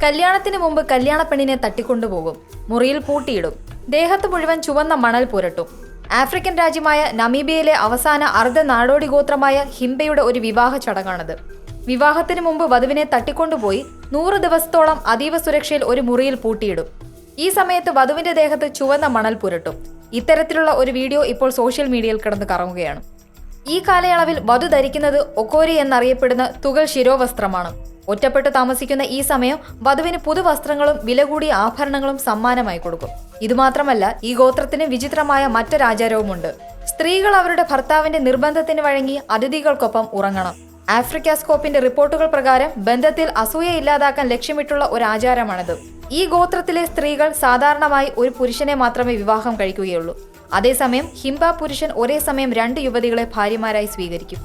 കല്യാണത്തിന് മുമ്പ് കല്യാണ പെണ്ണിനെ തട്ടിക്കൊണ്ടുപോകും, മുറിയിൽ പൂട്ടിയിടും, ദേഹത്ത് മുഴുവൻ ചുവന്ന മണൽ പുരട്ടും. ആഫ്രിക്കൻ രാജ്യമായ നമീബിയയിലെ അവസാന അർദ്ധ നാടോടി ഗോത്രമായ ഹിംബയുടെ ഒരു വിവാഹ ചടങ്ങാണത്. വിവാഹത്തിന് മുമ്പ് വധുവിനെ തട്ടിക്കൊണ്ടുപോയി 100 ദിവസത്തോളം അതീവ സുരക്ഷയിൽ ഒരു മുറിയിൽ പൂട്ടിയിടും. ഈ സമയത്ത് വധുവിന്റെ ദേഹത്ത് ചുവന്ന മണൽ പുരട്ടും. ഇത്തരത്തിലുള്ള ഒരു വീഡിയോ ഇപ്പോൾ സോഷ്യൽ മീഡിയയിൽ കിടന്ന് കറങ്ങുകയാണ്. ഈ കാലയളവിൽ വധു ധരിക്കുന്നത് ഒക്കോരി എന്നറിയപ്പെടുന്ന തുകൽ ശിരോവസ്ത്രമാണ്. ഒറ്റപ്പെട്ട് താമസിക്കുന്ന ഈ സമയം വധുവിന് പുതുവസ്ത്രങ്ങളും വില കൂടിയ ആഭരണങ്ങളും സമ്മാനമായി കൊടുക്കും. ഇതുമാത്രമല്ല, ഈ ഗോത്രത്തിന് വിചിത്രമായ മറ്റൊരാചാരവുമുണ്ട്. സ്ത്രീകൾ അവരുടെ ഭർത്താവിന്റെ നിർബന്ധത്തിന് വഴങ്ങി അതിഥികൾക്കൊപ്പം ഉറങ്ങണം. ആഫ്രിക്കാസ്കോപ്പിന്റെ റിപ്പോർട്ടുകൾ പ്രകാരം ബന്ധത്തിൽ അസൂയ ഇല്ലാതാക്കാൻ ലക്ഷ്യമിട്ടുള്ള ഒരു ആചാരമാണിത്. ഈ ഗോത്രത്തിലെ സ്ത്രീകൾ സാധാരണമായി ഒരു പുരുഷനെ മാത്രമേ വിവാഹം കഴിക്കുകയുള്ളൂ. അതേസമയം ഹിംബ പുരുഷൻ ഒരേ സമയം 2 യുവതികളെ ഭാര്യമാരായി സ്വീകരിക്കും.